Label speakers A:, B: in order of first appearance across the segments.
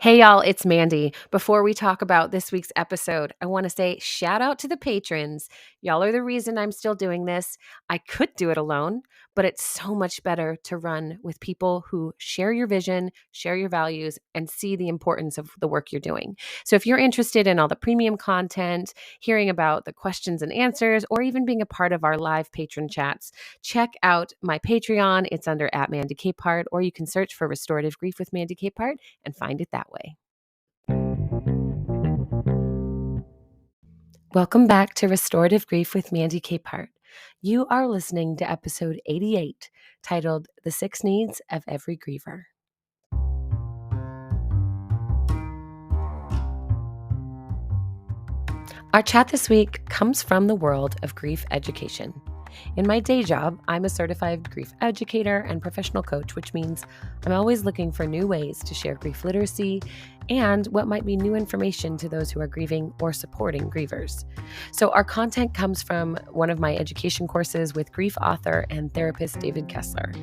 A: Hey y'all, it's Mandy. Before we talk about this week's episode, I want to say shout out to the patrons. Y'all are the reason I'm still doing this. I could do it alone, but it's so much better to run with people who share your vision, share your values, and see the importance of the work you're doing. So if you're interested in all the premium content, hearing about the questions and answers, or even being a part of our live patron chats, check out my Patreon. It's under @Mandy Capehart, or you can search for Restorative Grief with Mandy Capehart and find it that way. Welcome back to Restorative Grief with Mandy Capehart. You are listening to episode 88, titled The 6 Needs of Every Griever. Our chat this week comes from the world of grief education. In my day job, I'm a certified grief educator and professional coach, which means I'm always looking for new ways to share grief literacy and what might be new information to those who are grieving or supporting grievers. So, our content comes from one of my education courses with grief author and therapist David Kessler.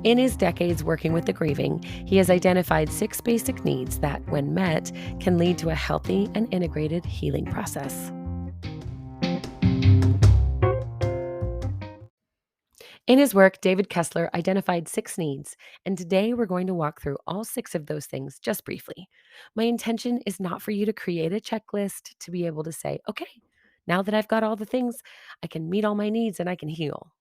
A: In his decades working with the grieving, he has identified 6 basic needs that, when met, can lead to a healthy and integrated healing process. In his work, David Kessler identified 6 needs, and today we're going to walk through all 6 of those things just briefly. My intention is not for you to create a checklist to be able to say, okay, now that I've got all the things, I can meet all my needs and I can heal.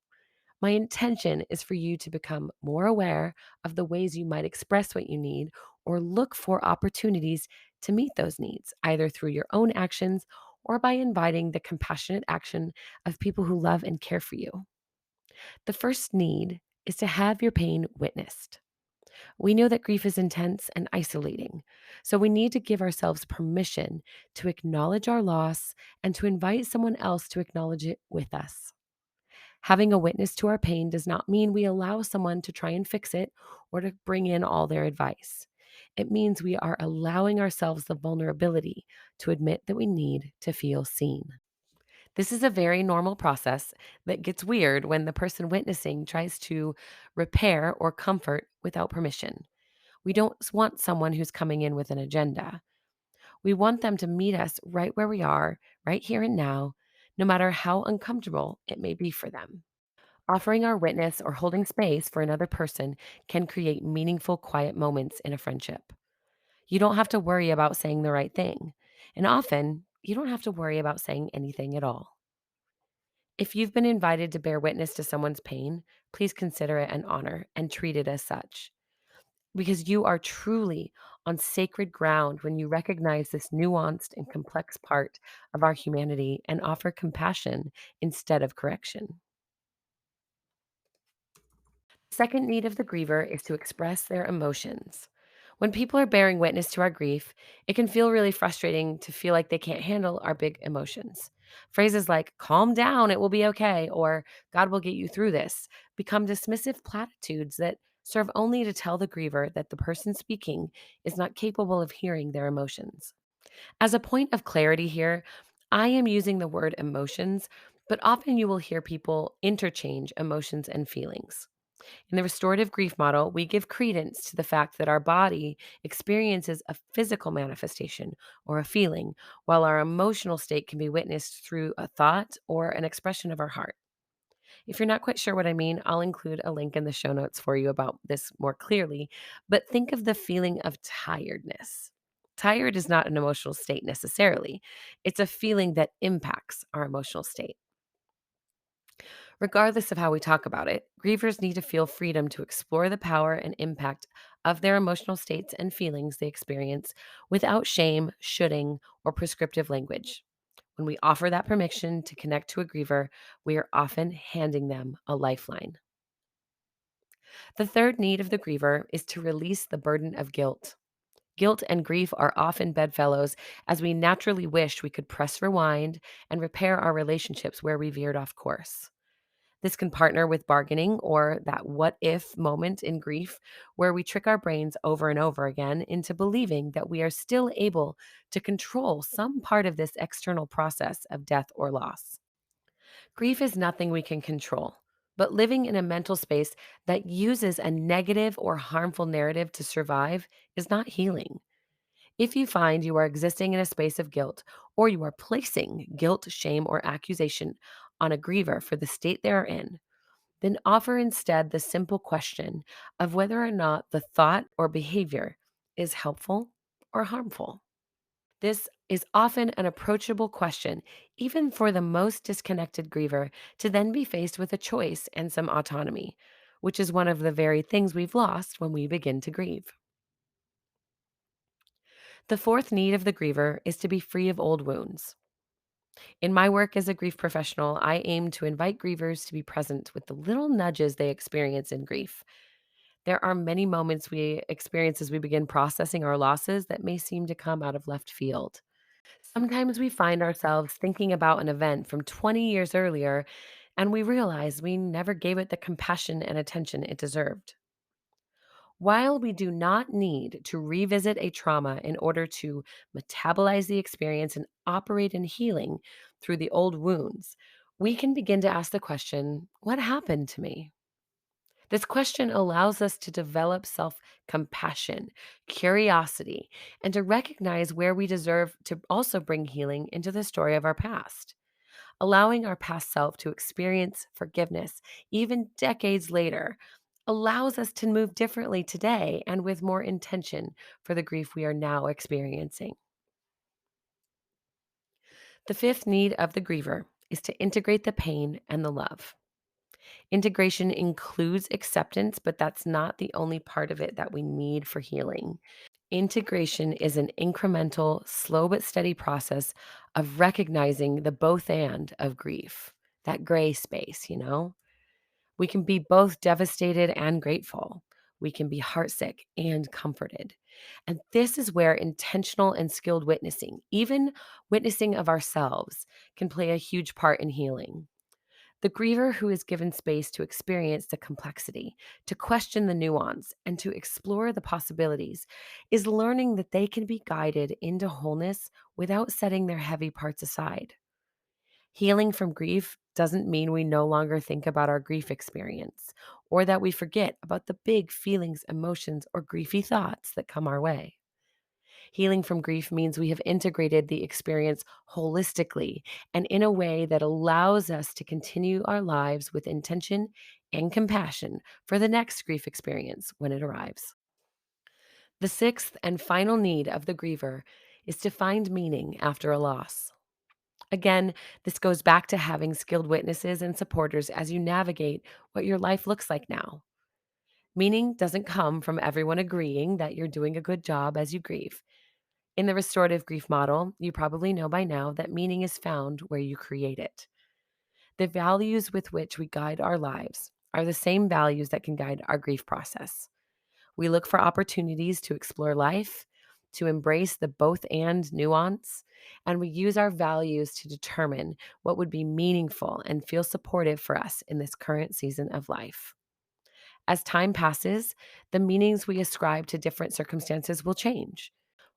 A: My intention is for you to become more aware of the ways you might express what you need or look for opportunities to meet those needs, either through your own actions or by inviting the compassionate action of people who love and care for you. The first need is to have your pain witnessed. We know that grief is intense and isolating, so we need to give ourselves permission to acknowledge our loss and to invite someone else to acknowledge it with us. Having a witness to our pain does not mean we allow someone to try and fix it or to bring in all their advice. It means we are allowing ourselves the vulnerability to admit that we need to feel seen. This is a very normal process that gets weird when the person witnessing tries to repair or comfort without permission. We don't want someone who's coming in with an agenda. We want them to meet us right where we are, right here and now, no matter how uncomfortable it may be for them. Offering our witness or holding space for another person can create meaningful, quiet moments in a friendship. You don't have to worry about saying the right thing. And often, you don't have to worry about saying anything at all. If you've been invited to bear witness to someone's pain, please consider it an honor and treat it as such. Because you are truly on sacred ground when you recognize this nuanced and complex part of our humanity and offer compassion instead of correction. Second need of the griever is to express their emotions. When people are bearing witness to our grief, it can feel really frustrating to feel like they can't handle our big emotions. Phrases like, calm down, it will be okay, or God will get you through this, become dismissive platitudes that serve only to tell the griever that the person speaking is not capable of hearing their emotions. As a point of clarity here, I am using the word emotions, but often you will hear people interchange emotions and feelings. In the restorative grief model, we give credence to the fact that our body experiences a physical manifestation or a feeling, while our emotional state can be witnessed through a thought or an expression of our heart. If you're not quite sure what I mean, I'll include a link in the show notes for you about this more clearly. But think of the feeling of tiredness. Tired is not an emotional state necessarily, it's a feeling that impacts our emotional state. Regardless of how we talk about it, grievers need to feel freedom to explore the power and impact of their emotional states and feelings they experience without shame, shoulding, or prescriptive language. When we offer that permission to connect to a griever, we are often handing them a lifeline. The third need of the griever is to release the burden of guilt. Guilt and grief are often bedfellows as we naturally wish we could press rewind and repair our relationships where we veered off course. This can partner with bargaining or that what if moment in grief where we trick our brains over and over again into believing that we are still able to control some part of this external process of death or loss. Grief is nothing we can control, but living in a mental space that uses a negative or harmful narrative to survive is not healing. If you find you are existing in a space of guilt, or you are placing guilt, shame, or accusation on a griever for the state they are in, then offer instead the simple question of whether or not the thought or behavior is helpful or harmful. This is often an approachable question, even for the most disconnected griever, to then be faced with a choice and some autonomy, which is one of the very things we've lost when we begin to grieve. The fourth need of the griever is to be free of old wounds. In my work as a grief professional, I aim to invite grievers to be present with the little nudges they experience in grief. There are many moments we experience as we begin processing our losses that may seem to come out of left field. Sometimes we find ourselves thinking about an event from 20 years earlier, and we realize we never gave it the compassion and attention it deserved. While we do not need to revisit a trauma in order to metabolize the experience and operate in healing through the old wounds, we can begin to ask the question, what happened to me? This question allows us to develop self compassion, curiosity, and to recognize where we deserve to also bring healing into the story of our past. Allowing our past self to experience forgiveness, even decades later, allows us to move differently today and with more intention for the grief we are now experiencing. The fifth need of the griever is to integrate the pain and the love. Integration includes acceptance, but that's not the only part of it that we need for healing. Integration is an incremental, slow but steady process of recognizing the both and of grief, that gray space. We can be both devastated and grateful. We can be heartsick and comforted. And this is where intentional and skilled witnessing, even witnessing of ourselves, can play a huge part in healing. The griever who is given space to experience the complexity, to question the nuance, and to explore the possibilities is learning that they can be guided into wholeness without setting their heavy parts aside. Healing from grief doesn't mean we no longer think about our grief experience or that we forget about the big feelings, emotions, or griefy thoughts that come our way. Healing from grief means we have integrated the experience holistically and in a way that allows us to continue our lives with intention and compassion for the next grief experience when it arrives. The sixth and final need of the griever is to find meaning after a loss. Again, this goes back to having skilled witnesses and supporters as you navigate what your life looks like now. Meaning doesn't come from everyone agreeing that you're doing a good job as you grieve. In the restorative grief model, you probably know by now that meaning is found where you create it. The values with which we guide our lives are the same values that can guide our grief process. We look for opportunities to explore life, to embrace the both and nuance, and we use our values to determine what would be meaningful and feel supportive for us in this current season of life. As time passes, the meanings we ascribe to different circumstances will change.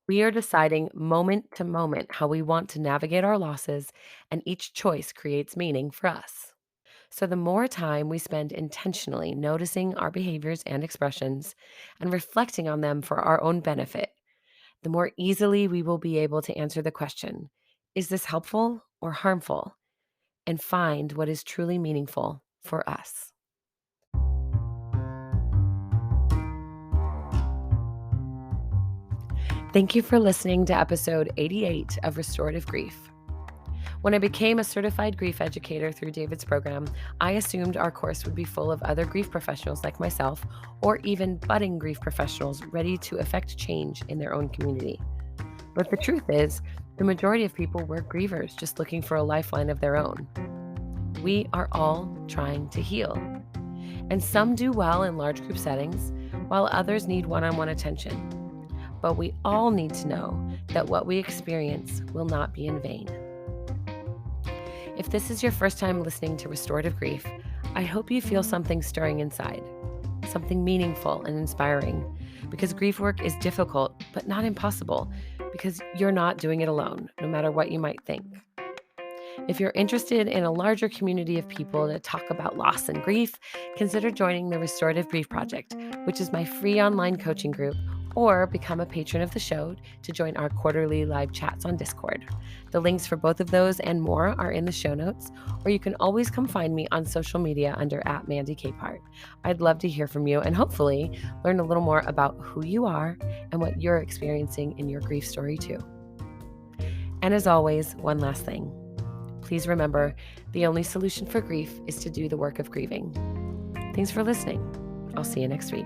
A: We are deciding moment to moment how we want to navigate our losses, and each choice creates meaning for us. So, the more time we spend intentionally noticing our behaviors and expressions and reflecting on them for our own benefit, the more easily we will be able to answer the question, is this helpful or harmful? And find what is truly meaningful for us. Thank you for listening to episode 88 of Restorative Grief. When I became a certified grief educator through David's program, I assumed our course would be full of other grief professionals like myself, or even budding grief professionals ready to effect change in their own community. But the truth is, the majority of people were grievers just looking for a lifeline of their own. We are all trying to heal. And some do well in large group settings, while others need one-on-one attention. But we all need to know that what we experience will not be in vain. If this is your first time listening to Restorative Grief, I hope you feel something stirring inside, something meaningful and inspiring, because grief work is difficult, but not impossible, because you're not doing it alone, no matter what you might think. If you're interested in a larger community of people to talk about loss and grief, consider joining the Restorative Grief Project, which is my free online coaching group or become a patron of the show to join our quarterly live chats on Discord. The links for both of those and more are in the show notes, or you can always come find me on social media under @MandyKPart. I'd love to hear from you and hopefully learn a little more about who you are and what you're experiencing in your grief story too. And as always, one last thing. Please remember, the only solution for grief is to do the work of grieving. Thanks for listening. I'll see you next week.